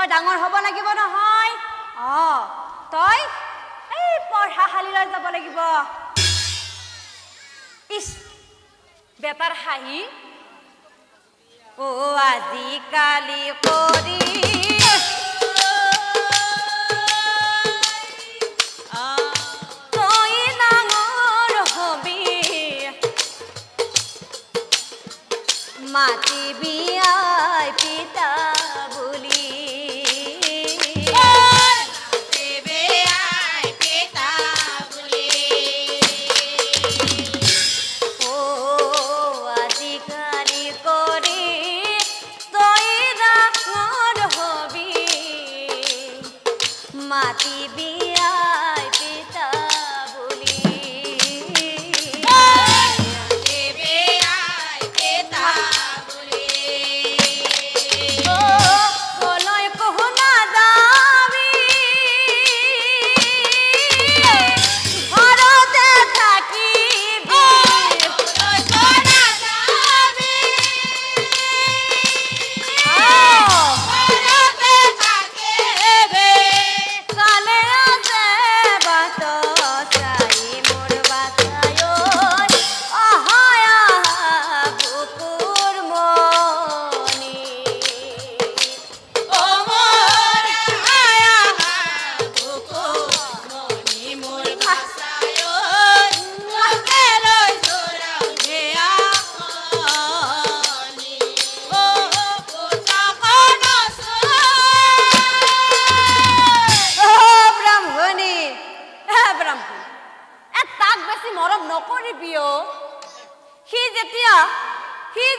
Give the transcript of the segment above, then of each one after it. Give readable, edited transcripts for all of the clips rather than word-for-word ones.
তই ডাঙৰ হ'ব লাগিব নহয় তই এই পঢ়াশালীলৈ যাব লাগিব ইস বেটাৰ হাঁহি আজিকালি কৰি তই ডাঙৰ হবি মাতিবি আই পিতা বুলি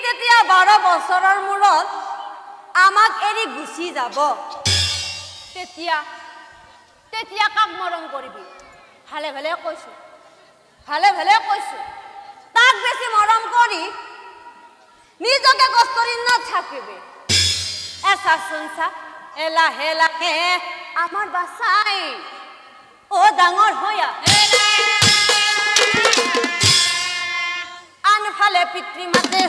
যেতিয়া 12 বছৰৰ মূৰত আমাক এৰি গুচি যাব তেতিয়া কাক মৰম কৰিবি ভালে ভালে কৈছো তাক বেছি মৰম কৰি নিজকে কষ্টৰি নাথাকিবি এসাসুনসা লাহে লাহে আমাৰ বাসাই ডাঙৰ হয়া আনফালে পিতৃ মাতে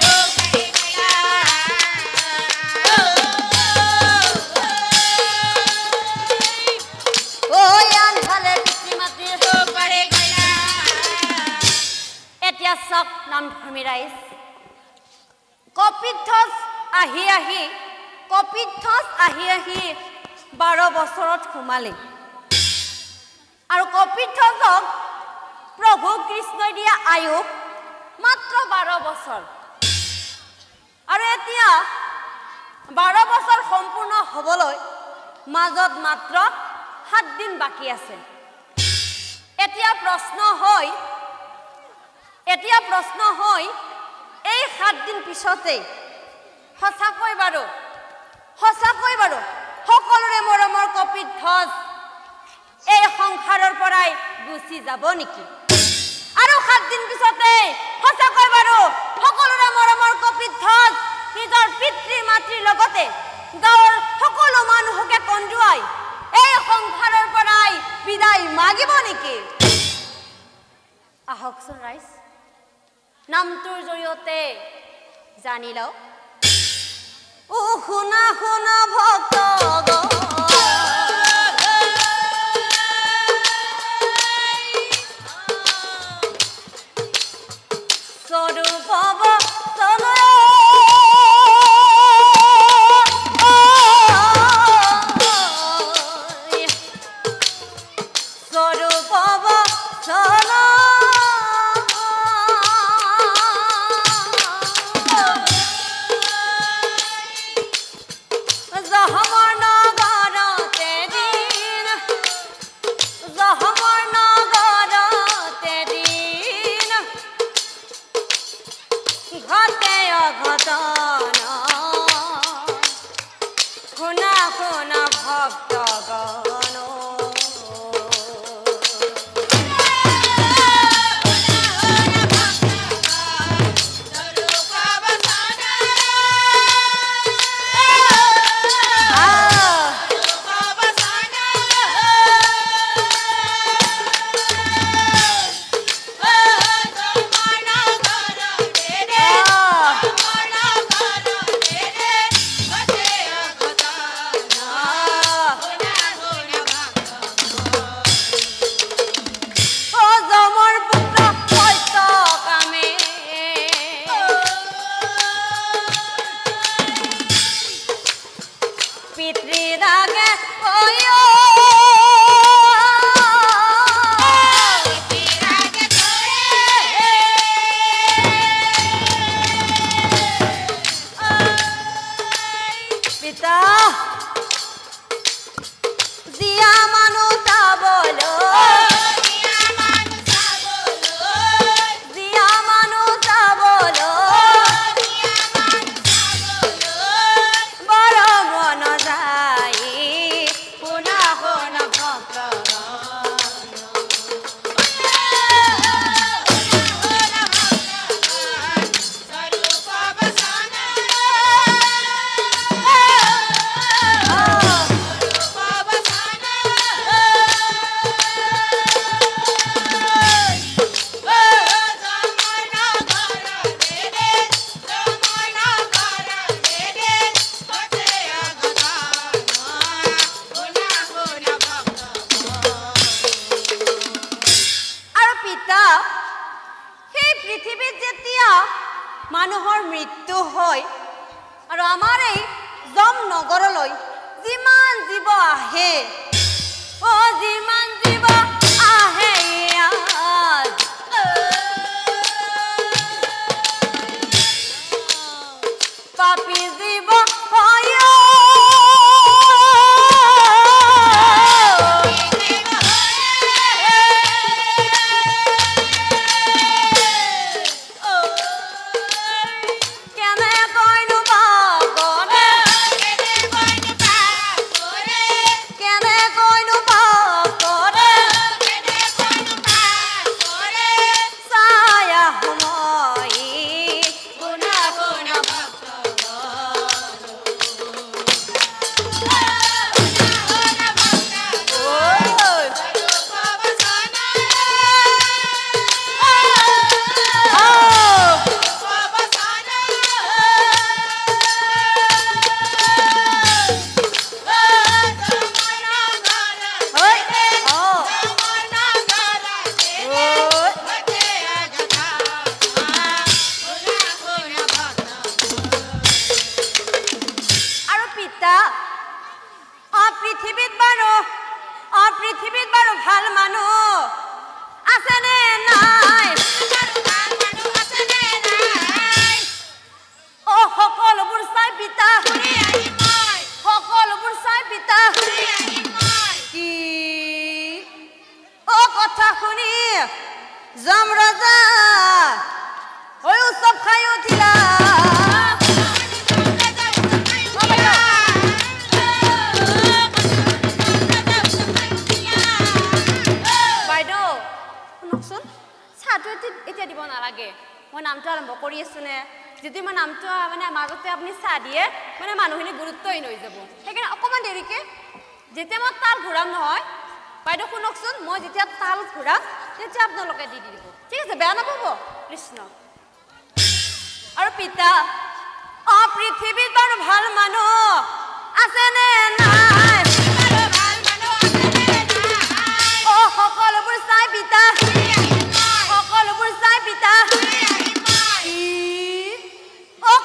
এতিয়া সব নাম ধৰ্মী ৰাইজ কপিথস আহি 12 বছৰত সোমালে আৰু কপিথসক প্ৰভু কৃষ্ণই দিয়া আয়ু মাত্ৰ 12 বছৰ আৰু এতিয়া 12 বছৰ সম্পূৰ্ণ হ'বলৈ মাজত মাত্ৰ 7 দিন বাকি আছে এতিয়া প্ৰশ্ন হয় এই 7 দিন পিছতে সঁচাকৈ বাৰু সকলোৰে মৰমৰ কপিথস এই সংসাৰৰ পৰাই গুচি যাব নেকি আৰু 7 দিন পিছতে সঁচাকৈ বাৰু সকলোৰে মৰমৰ কপিথস নিজৰ পিতৃ মাতৃৰ লগতে গাঁৱৰ সকলো মানুহকে কন্দুৱাই এই সংসাৰৰ পৰাই বিদায় মাগিব নেকি আহকচোন ৰাইজ নামটোৰ জৰিয়তে জানি লও শুনা ভক্ত Hamana পিতা জিয়া মানুহ চাবলৈ জিয়া মানুহ চাবলৈ বৰ মন যায় শুনা শুনা ভক্ত মানুহৰ মৃত্যু হয় আৰু আমাৰ এই জম নগৰলৈ যিমান জীৱ আহে যিমান জীৱ আহে পাপী জীৱ হয় পৃথিৱীত বাৰু ভাল মানুহ আছেনে নাই সকলোবোৰ চাই পিতা সকলোবোৰ চাই পিতা কি কথা শুনি যম ৰজা উৎসৱ খাই উঠিলা এতিয়া দিব নালাগে মই নামটো আৰম্ভ কৰি আছো নে যদি মই নামটো মানে মাজতে আপুনি চাহ দিয়ে মানে মানুহখিনি গুৰুত্বহীন হৈ যাব সেইকাৰণে অকণমান দেৰিকে যেতিয়া মই তাল ঘূৰাম নহয় বাইদেউ শুনকচোন মই যেতিয়া তাল ঘূৰাম তেতিয়া আপোনালোকে দি দিব ঠিক আছে বেয়া নাপাব কৃষ্ণ আৰু পিতা পৃথিৱীত বাৰু ভাল মানুহ আছেনে নাই সকলোবোৰ চাই পিতা সকলোবোৰ চাই পিতা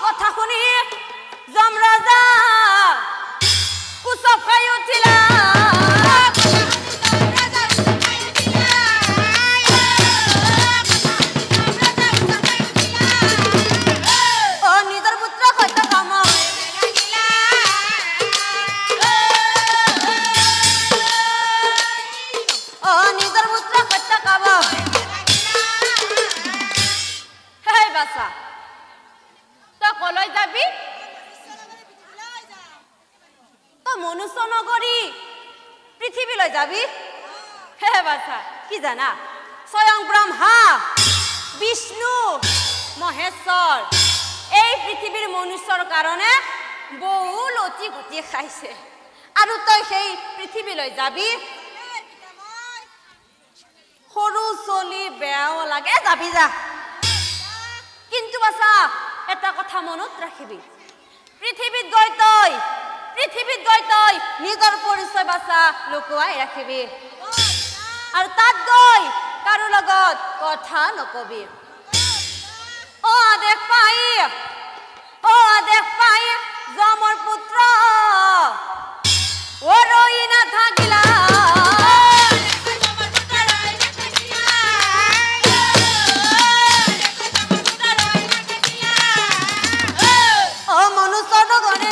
কথা শুনি যম ৰজা উৎসৱ খাই উঠিলা নিজৰ পুত্ৰ সত্য কাম নিজৰ পুত্ৰ সত্য কাম হে বাছা তই কলৈ যাবি তই মনুষ্য নগৰী পৃথিৱীলৈ যাবি হে বাছা কি জানা স্বয়ং ব্ৰহ্মা বিষ্ণু মহেশ্বৰ এই পৃথিৱীৰ মনুষ্যৰ কাৰণে বহু লতি ঘটি খাইছে আৰু তই সেই পৃথিৱীলৈ যাবি সৰু চলি বেয়াও লাগে যাবি যা কিন্তু বাছা এটা কথা মনত ৰাখিবি পৃথিৱীত গৈ তই নিজৰ পৰিচয় বাছা লুকুৱাই ৰাখিবি আৰু তাত গৈ কাৰো লগত কথা নকবি দেখ পাই যমৰ পুত্ৰ ৰৈ নাথাকিলা মনুষ্য নগৰী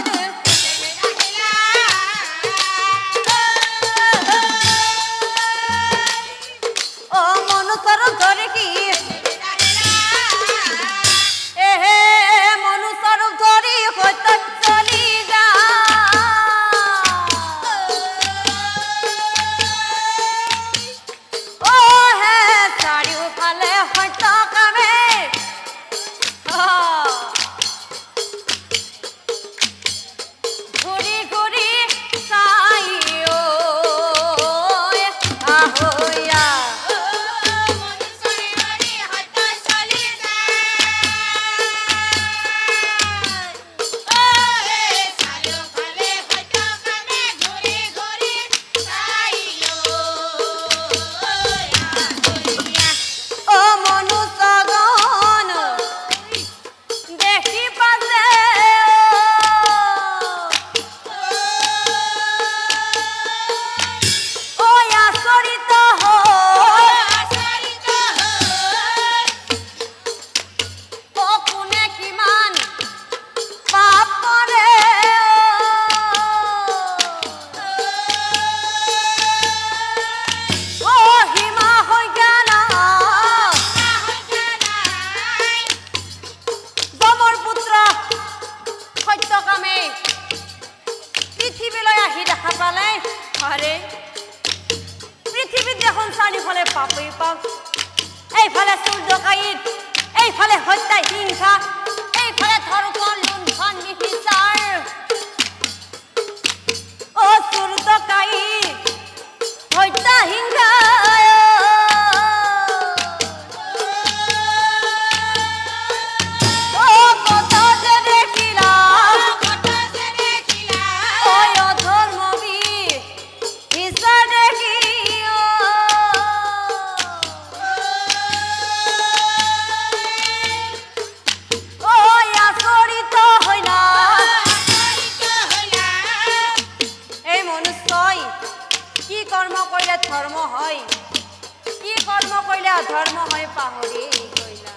ধৰ্ম হৈ পাহৰি গইলা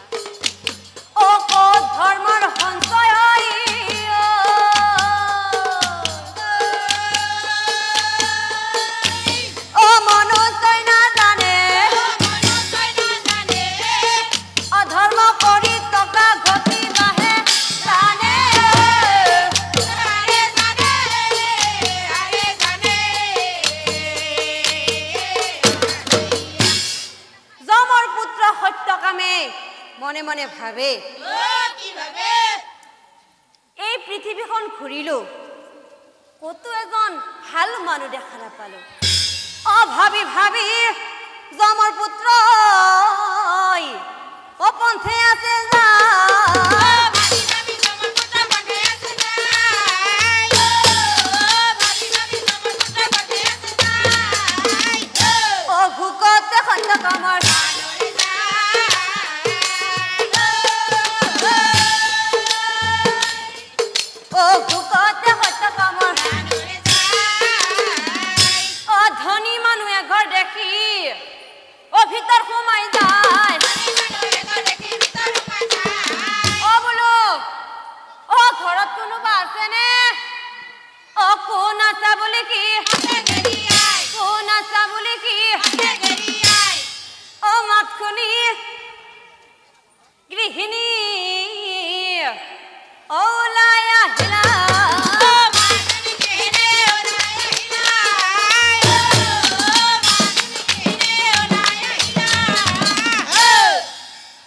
অ ক'ত ধৰ্মৰ সঞ্চয় হয় অ মনুষ্যই নাজানে অধৰ্ম কৰি টকা ঘটিবাহে জানে যমৰ পুত্ৰ সত্যকামে মনে মনে ভাবে এই পৃথিৱীখন ঘূৰিলো কতো এজন ভাল মানুহ দেখা নাপালো অ ভাবি ভাবি যমৰ পুত্ৰ অপন্থে আছে যা অ ভোকতে সত্যকামৰ অ ভোকতে সত্যকামৰ অ ধনী মানুহে ঘৰ দেখি অ ভিতৰ সোমাই যায় অ বোলো অ ঘৰত কোনোবা আছেনে অ কোন আছা বুলি কি কোন আছা বুলি কি অ মাত শুনি গৃহিণী ওলাই আহিলা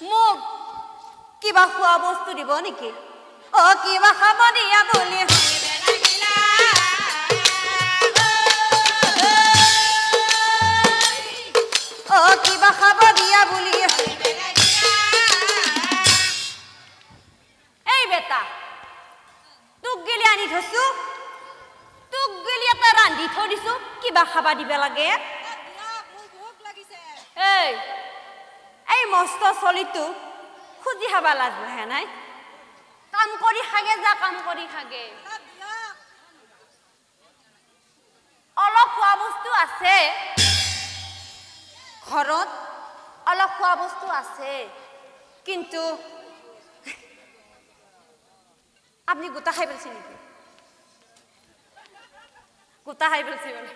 মোক কিবা খোৱা বস্তু দিব নেকি অ কিবা খাব দিয়া বুলি অ কিবা খাব দিয়া বুলি এই বেটা তোক গেলি আনি থৈছো তোক গেলি এটা ৰান্ধি থৈ দিছো কিবা খাবা দিবা লাগে এই এই মস্ত চলিটো খুজি খাবা লাজ লাহে নাই কাম কৰি খাগে যা কাম কৰি খাগে অলপ খোৱা বস্তু আছে ঘৰত অলপ খোৱা বস্তু আছে কিন্তু আপনি গোটা খাই পেলছি নেকি গোটা খাই পেলছি মানে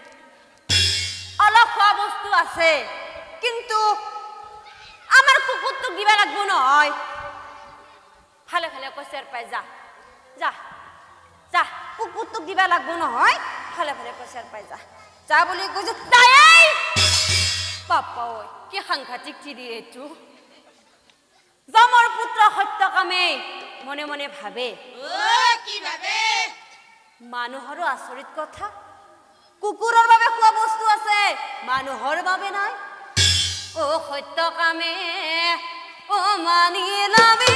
অলপ খোৱা বস্তু আছে কিন্তু আমার কুকুরটোক দিবা লাগবো নহয় ভালে ভালে কইছের পাই যা যা যা কুকুরটোক দিবা লাগবো নহয় ভালে ভালে কইছের পাই যা যা বলি কইছো তাই বাপ্পা ওই কি সাংঘাতিক চিৰি এইটো যমৰ পুত্ৰ সত্যকামে মনে মনে ভাবে কি ভাবে মানুহৰো আচৰিত কথা কুকুৰৰ বাবে খোৱা বস্তু আছে মানুহৰ বাবে নাই ও সত্যকামে ও মানি লবি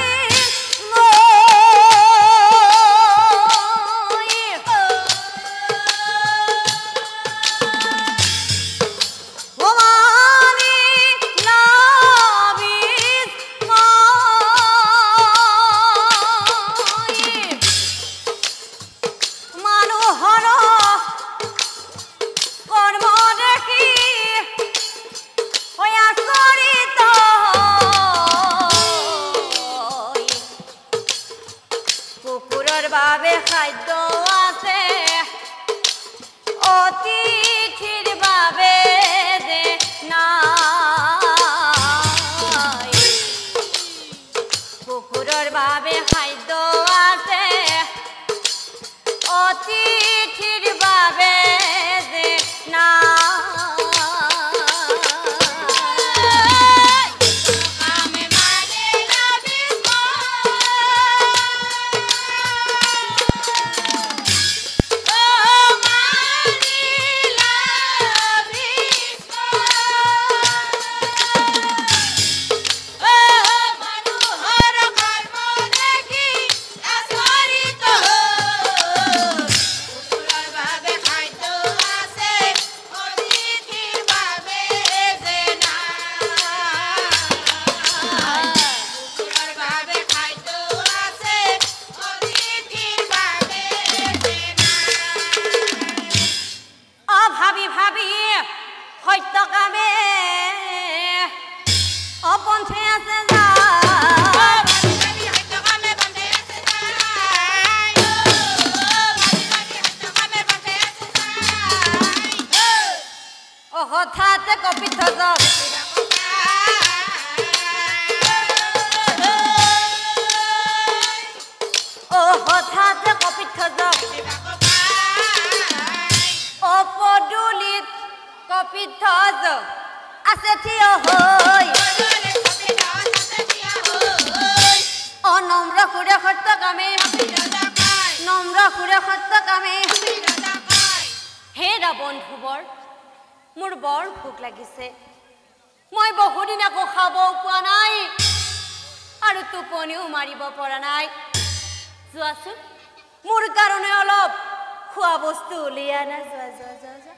খাদ্য আছে অতিথিৰ বাবে যে নাই কুকুৰৰ বাবে খাদ্য আছে অতিথিৰ বাবে যে নাই কপিত যাওক ও হঠাতে কপিত যাওক ও পদুলিত কপিত যাওক আছে থিয় হৈ অনম্ৰ সুৰে সত্য কামে নম্ৰ সুৰে সত্য কামে হেৰা বন্ধুবৰ মোৰ বৰ ভোক লাগিছে মই বহুদিন আকৌ খাব পোৱা নাই আৰু টোপনিও মাৰিব পৰা নাই যোৱাচোন মোৰ কাৰণে অলপ খোৱা বস্তু উলিয়া না যোৱা যোৱা যোৱা যোৱা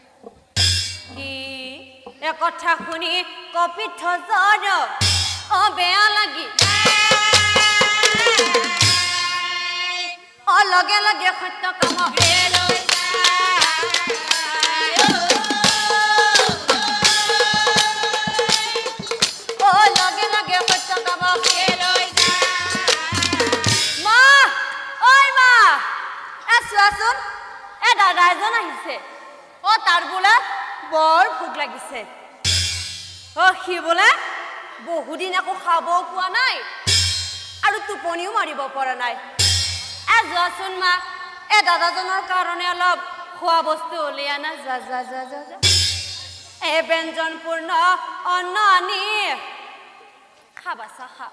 কি একথা শুনি কপিত জন অ বেয়া লাগি অ লগে লগে সত্য কাম অ লগে লগে সত্য কাম মা ঐ মা চোৱাচোন দাদা এজন আহিছে অ তাৰ বোলে বৰ ভোক লাগিছে অ সি বোলে বহুদিন আকৌ খাব পোৱা নাই আৰু টোপনিও মাৰিব পৰা নাই যোৱাচোন মা দাদাজনৰ কাৰণে অলপ খোৱা বস্তু উলিয়া না যা যা যা যা যা ব্যঞ্জনপূৰ্ণ অন্ন আনি খাবা চা খা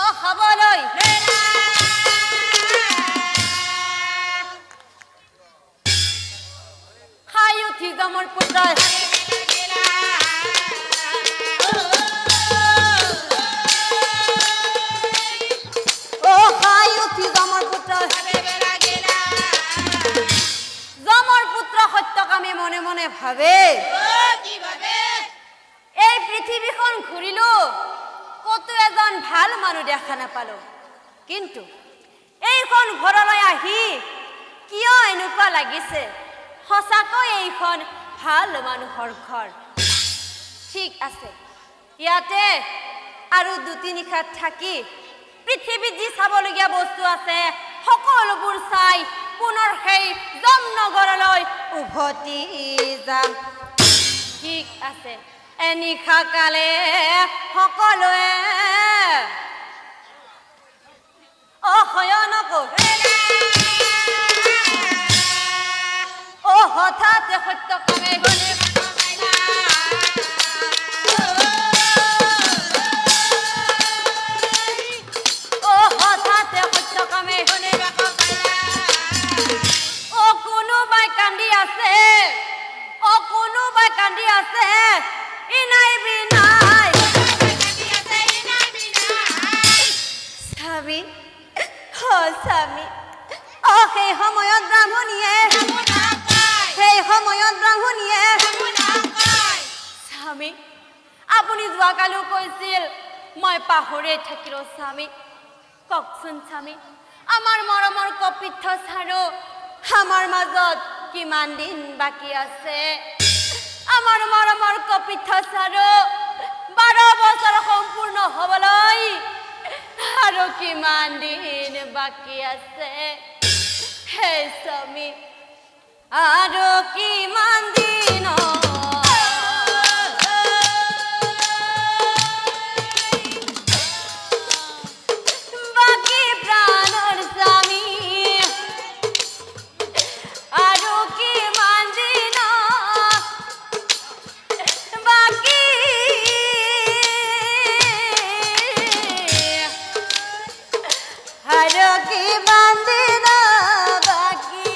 অ খাবলৈ খাই উঠি যামৰ পুত্ৰ আমি মনে মনে ভাবে এই পৃথিৱীখন ঘূৰিলো কত এজন ভাল মানুহ দেখা নাপালো কিন্তু এইখন ঘৰলৈ আহি কিয় এনেকুৱা লাগিছে সঁচাকৈ এইখন ভাল মানুহৰ ঘৰ ঠিক আছে ইয়াতে আৰু দুটি নিশাত থাকি পৃথিৱীত যি চাবলগীয়া বস্তু আছে সকলোবোৰ চাই পুনৰ সেই জমনগৰলৈ উভতি যাম ঠিক আছে নিশা কালে সকলোৱে অশয়ন অ হঠাতে সত্য কামে গলে অ হঠাতে সত্য কামে গলে কোনোবাই কান্দি আছে অ কোনোবাই কান্দি আছে ইনাই বিনাই স্বামী অ স্বামী অ সেই সময়ত ব্ৰাহ্মণীয়ে স্বামী আপুনি যোৱাকালিও কৈছিল মই পাহৰিয়ে থাকিলো স্বামী কওকচোন স্বামী আমাৰ মৰমৰ কপিত ছাৰো আমাৰ মাজত কিমান দিন বাকি আছে আমাৰ মৰমৰ কপিত ছাৰো 12 বছৰ সম্পূৰ্ণ হবলৈ আৰু কিমান দিন বাকি আছে হে স্বামী আৰু কিমান দিন বাকি প্ৰাণৰ স্বামী আৰু কিমান দিন বাকি আৰু কিমান দিন বাকি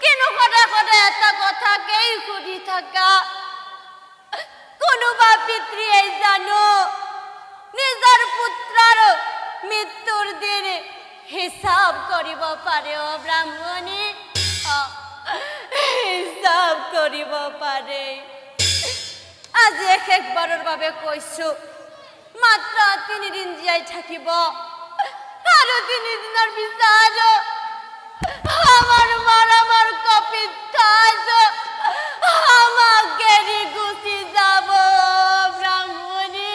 কিন্তু সদায় সদায় এটা কথাকেই সুধি থাকা কোনোবা পিতৃয়ে জানো নিজৰ পুত্ৰৰ মৃত্যুৰ দিন হিচাপ কৰিব পাৰে অ ব্ৰাহ্মণী হিচাপ কৰিব পাৰে আজি শেষবাৰৰ বাবে কৈছো মাত্ৰ 3 দিন জীয়াই থাকিব আৰু 3 দিনৰ পিছত আমাৰ কপিত থাজ আমাকে এৰি গুচি যাব ব্ৰাহ্মণী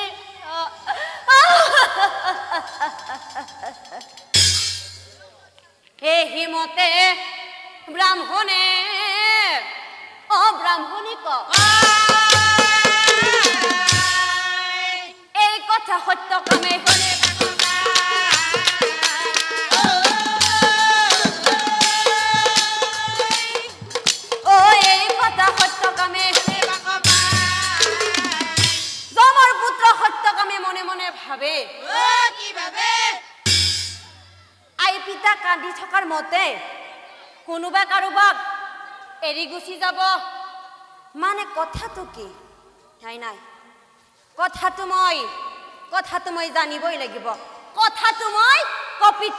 হিমতে ব্ৰাহ্মণে ব্ৰাহ্মণী ক এই কথা সত্য কামে জমৰ পুত্ৰ সত্যকামে মনে মনে ভাবে কি ভাবে আই পিতা কান্দি থকাৰ মতে কোনোবা কাৰোবাক এৰি গুচি যাব মানে কথাটো কি নাই নাই কথাটো মই জানিবই লাগিব কথাটো মই কপিত